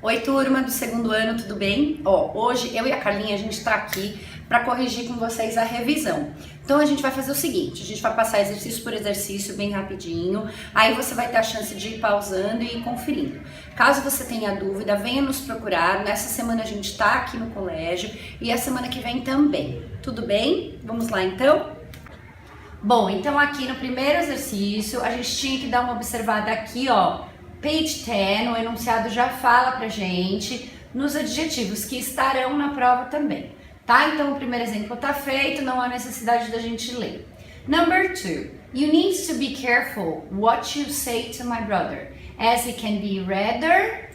Oi, turma do segundo ano, tudo bem? Hoje eu e a Carlinha, a gente tá aqui para corrigir com vocês a revisão. Então a gente vai fazer o seguinte, a gente vai passar exercício por exercício bem rapidinho, aí você vai ter a chance de ir pausando e ir conferindo. Caso você tenha dúvida, venha nos procurar. Nessa semana a gente tá aqui no colégio e a semana que vem também. Tudo bem? Vamos lá então? Bom, então aqui no primeiro exercício, a gente tinha que dar uma observada aqui, Page 10, o enunciado já fala pra gente nos adjetivos que estarão na prova também, tá? Então o primeiro exemplo tá feito, não há necessidade da gente ler. Number 2, you need to be careful what you say to my brother, as he can be rather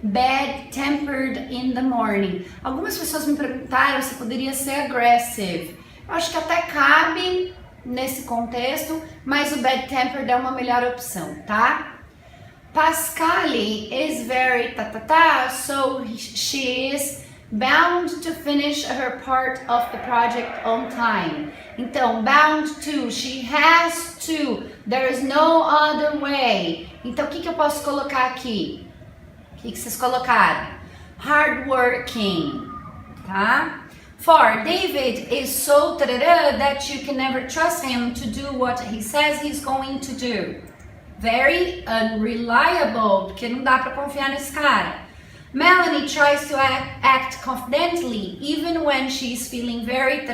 bad-tempered in the morning. Algumas pessoas me perguntaram se poderia ser aggressive. Eu acho que até cabe nesse contexto, mas o bad-tempered é uma melhor opção, tá? Pascali is very so she is bound to finish her part of the project on time. Então, bound to, she has to, there is no other way. Então, o que eu posso colocar aqui? O que vocês colocaram? Hardworking, tá? For David is so that you can never trust him to do what he says he's going to do. Very unreliable, porque não dá para confiar nesse cara. Melanie tries to act confidently even when she's feeling very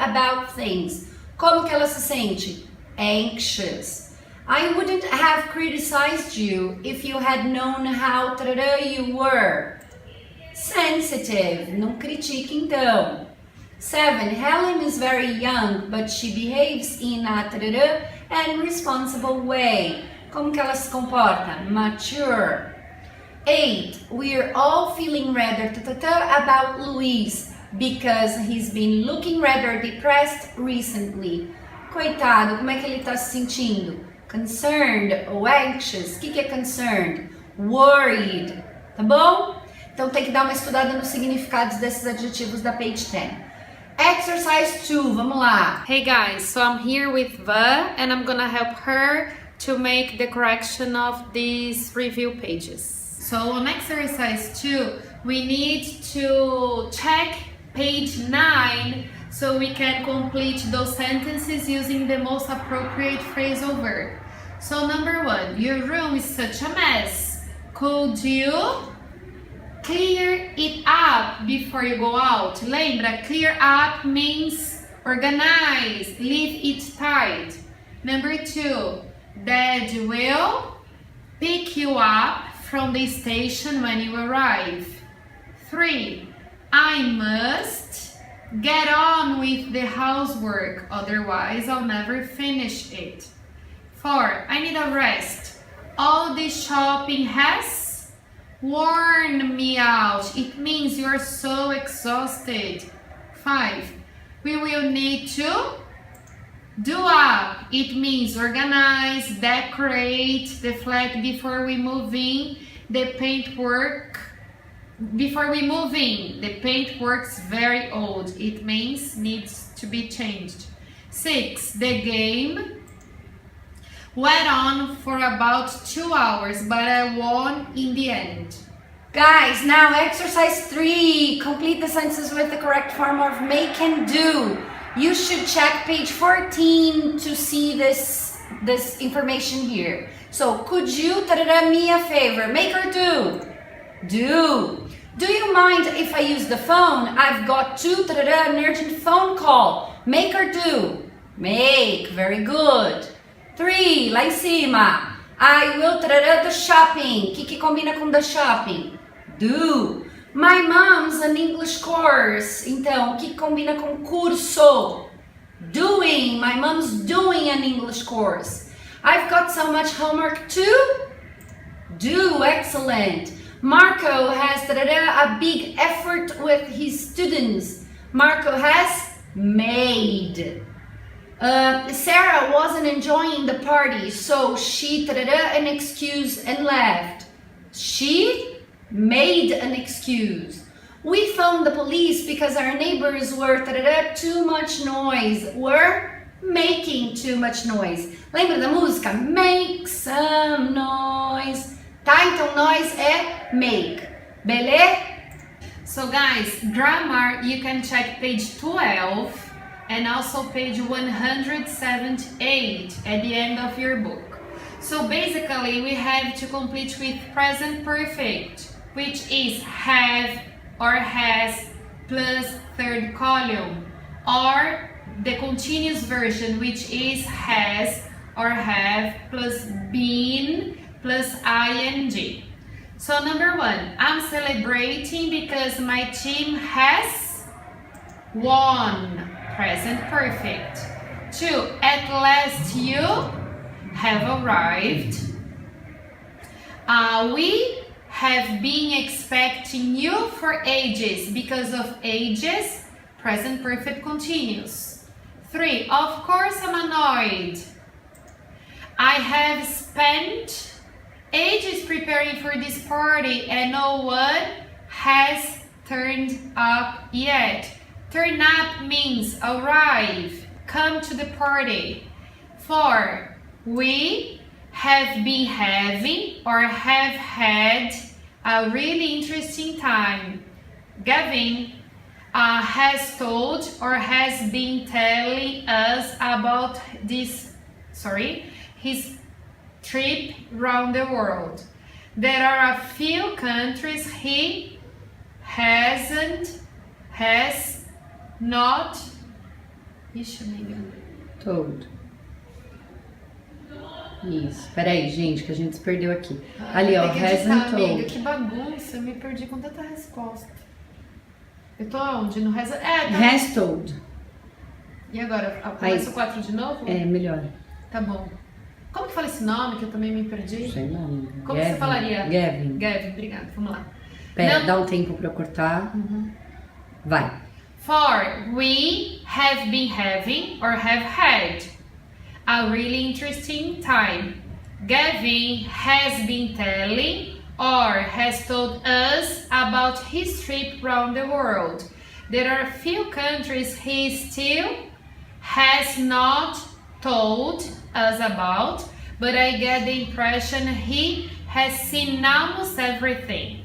about things. Como que ela se sente? Anxious. I wouldn't have criticized you if you had known how you were. Sensitive. Não critique então. 7. Helen is very young, but she behaves in a and responsible way. Como que ela se comporta? Mature. 8. We're all feeling rather about Luis because he's been looking rather depressed recently. Coitado, como é que ele tá se sentindo? Concerned ou anxious? O que é concerned? Worried. Tá bom? Então tem que dar uma estudada nos significados desses adjetivos da page 10. Exercise 2, vamos lá. Hey guys, so I'm here with Va and I'm gonna help her to make the correction of these review pages. So on exercise 2, we need to check page 9 so we can complete those sentences using the most appropriate phrasal verb. So number 1, your room is such a mess. Could you clear it up before you go out? Lembra, clear up means organize, leave it tight. Number 2, Dad will pick you up from the station when you arrive. 3, I must get on with the housework, otherwise I'll never finish it. 4, I need a rest. All this shopping has worn me out. It means you are so exhausted. 5, we will need to do up. It means organize, decorate the flat before we move in. The paintwork's very old. It means needs to be changed. 6, the game went on for about 2 hours, but I won in the end. Guys, now exercise 3. Complete the sentences with the correct form of make and do. You should check page 14 to see this information here. So, could you me a favor? Make or do? Do. Do you mind if I use the phone? I've got to an urgent phone call. Make or do? Make. Very good. 3, lá em cima. I will the shopping. O que combina com the shopping? Do. My mom's an English course. Então, o que combina com curso? Doing. My mom's doing an English course. I've got so much homework to do. Excellent. Marco has a big effort with his students. Marco has made. Sarah wasn't enjoying the party, so she an excuse and left. She made an excuse. We phoned the police because our neighbors were too much noise. Were making too much noise. Lembra da música? Make some noise. Tá? Então noise é make. Beleza? So guys, grammar, you can check page 12 and also page 178 at the end of your book. So basically, we have to complete with present perfect, which is have or has plus third column, or the continuous version, which is has or have plus been plus ing. So number 1, I'm celebrating because my team has won, present perfect. 2, at last you have arrived. We have been expecting you for ages, because of ages, present perfect continuous. 3, of course I'm annoyed. I have spent ages preparing for this party and no one has turned up yet. Turn up means arrive, come to the party. 4, we have been having or have had a really interesting time. Gavin has told or has been telling us about his trip around the world. There are a few countries he has not told. Isso, peraí, gente, que a gente se perdeu aqui. Ali, ó, hasn't told. Amiga, que bagunça, eu me perdi com tanta resposta. Eu tô onde? No has... tá. Has told. E agora, começa o 4 de novo? É, melhor. Tá bom. Como que fala esse nome que eu também me perdi? Sei lá, amiga. Como Gavin. você falaria? Gavin. Gavin, obrigada. Vamos lá. Pera, Não. dá um tempo pra eu cortar. Vai. 4. We have been having or have had a really interesting time. Gavin has been telling or has told us about his trip around the world. There are a few countries he still has not told us about, but I get the impression he has seen almost everything.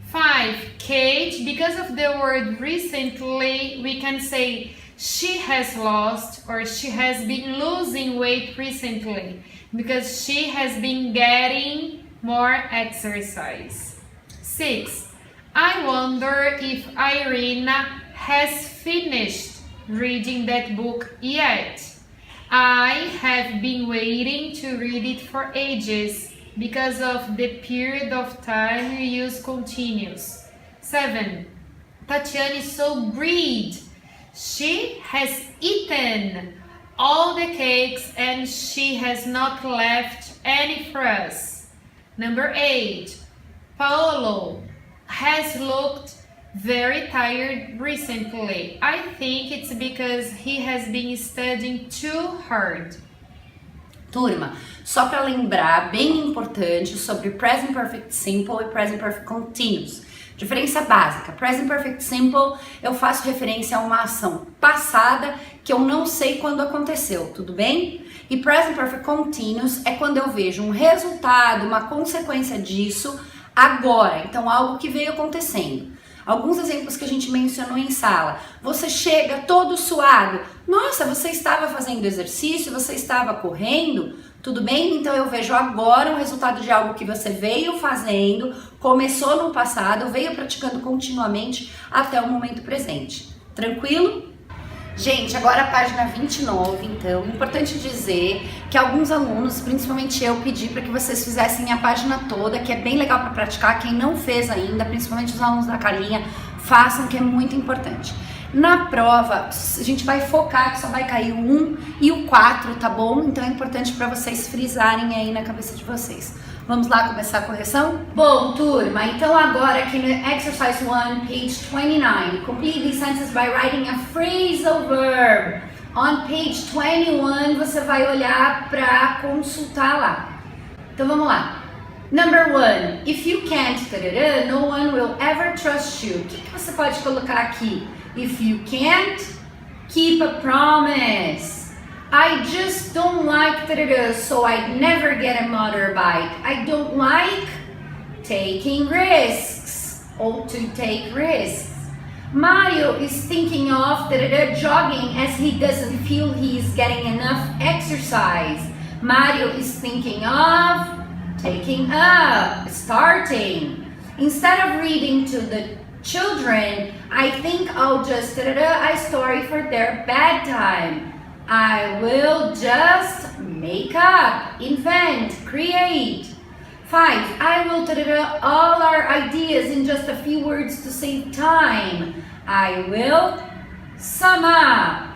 5. Kate, because of the word recently, we can say she has lost or she has been losing weight recently because she has been getting more exercise. 6. I wonder if Irina has finished reading that book yet. I have been waiting to read it for ages because of the period of time you use continuous. 7. Tatiana is so greedy. She has eaten all the cakes and she has not left any for us. Number 8. Paolo has looked very tired recently. I think it's because he has been studying too hard. Turma, só para lembrar, bem importante, sobre Present Perfect Simple e Present Perfect Continuous. Diferença básica, Present Perfect Simple eu faço referência a uma ação passada que eu não sei quando aconteceu, tudo bem? E Present Perfect Continuous é quando eu vejo um resultado, uma consequência disso agora, então algo que veio acontecendo. Alguns exemplos que a gente mencionou em sala. Você chega todo suado. Nossa, você estava fazendo exercício, você estava correndo, tudo bem? Então eu vejo agora o resultado de algo que você veio fazendo, começou no passado, veio praticando continuamente até o momento presente. Tranquilo? Gente, agora a página 29, então, importante dizer que alguns alunos, principalmente eu, pedi para que vocês fizessem a página toda, que é bem legal para praticar. Quem não fez ainda, principalmente os alunos da Carlinha, façam, que é muito importante. Na prova, a gente vai focar que só vai cair o 1 e o 4, tá bom? Então é importante para vocês frisarem aí na cabeça de vocês. Vamos lá começar a correção? Bom, turma, então agora aqui no Exercise 1, page 29, complete these sentences by writing a phrasal verb. On page 21, você vai olhar para consultar lá. Então vamos lá. Number 1, if you can't, no one will ever trust you. O que você pode colocar aqui? If you can't, keep a promise. I just don't like so I'd never get a motorbike. I don't like taking risks. or to take risks. Mario is thinking of jogging as he doesn't feel he's getting enough exercise. Mario is thinking of taking up, starting. Instead of reading to the children, I think I'll just a story for their bedtime. I will just make up, invent, create. 5. I will all our ideas in just a few words to save time. I will sum up.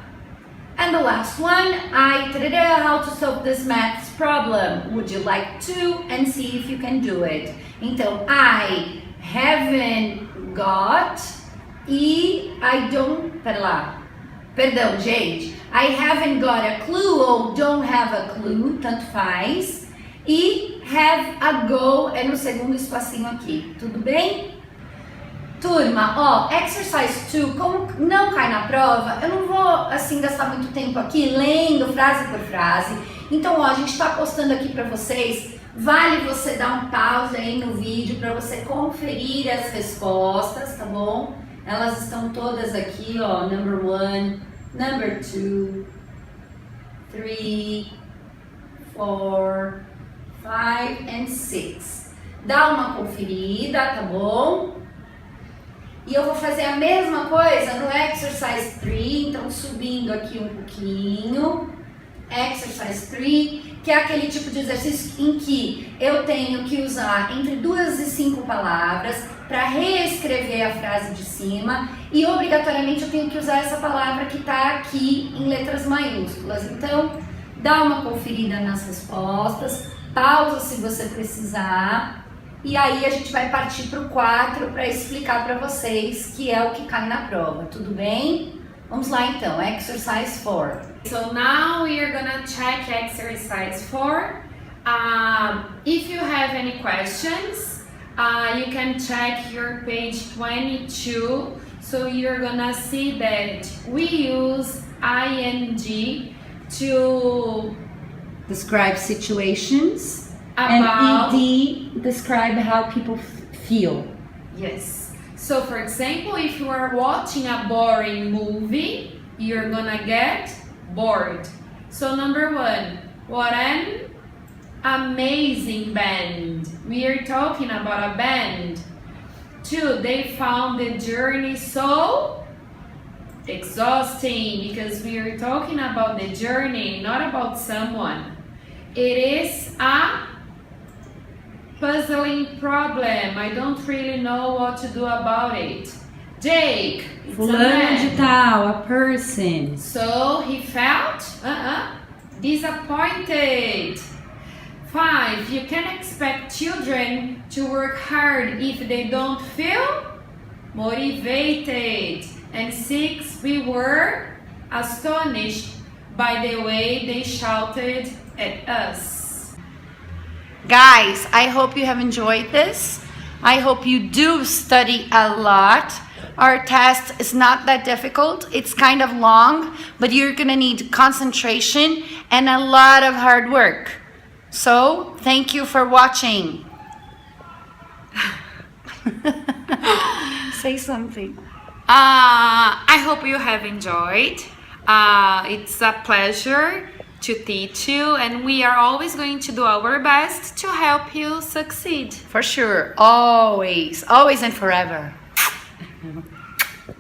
And the last one, how to solve this maths problem. Would you like to? And see if you can do it. Então, I haven't got e I don't... Pera lá. Perdão, gente. I haven't got a clue ou don't have a clue, tanto faz. E have a go é no segundo espacinho aqui, tudo bem? Turma, ó, exercise 2, como não cai na prova, eu não vou, assim, gastar muito tempo aqui lendo frase por frase. Então, ó, a gente tá postando aqui pra vocês, vale você dar um pause aí no vídeo pra você conferir as respostas, tá bom? Elas estão todas aqui, ó, number 1, number 2, 3, 4, 5 and 6. Dá uma conferida, tá bom? E eu vou fazer a mesma coisa no exercise 3, então subindo aqui um pouquinho. Exercise 3, que é aquele tipo de exercício em que eu tenho que usar entre 2 e 5 palavras para reescrever a frase de cima e obrigatoriamente eu tenho que usar essa palavra que está aqui em letras maiúsculas. Então, dá uma conferida nas respostas, pausa se você precisar e aí a gente vai partir para o 4 para explicar para vocês que é o que cai na prova, tudo bem? Vamos lá então, exercise 4. So now we are gonna check exercise 4. If you have any questions, you can check your page 22. So you're gonna see that we use ing to Describe situations about, and ed describe how people feel. Yes. So for example, if you are watching a boring movie, you're gonna get bored. So number 1, what an amazing band. We are talking about a band. 2, they found the journey so exhausting because we are talking about the journey, not about someone. It is a puzzling problem. I don't really know what to do about it. Jake, it's a Fulano de man. tal, a person. So he felt disappointed. 5, you can expect children to work hard if they don't feel motivated. And 6, we were astonished by the way they shouted at us. Guys, I hope you have enjoyed this. I hope you do study a lot. Our test is not that difficult. It's kind of long, but you're gonna need concentration and a lot of hard work. So, thank you for watching. Say something. I hope you have enjoyed. It's a pleasure to teach you, and we are always going to do our best to help you succeed. For sure, always, always and forever.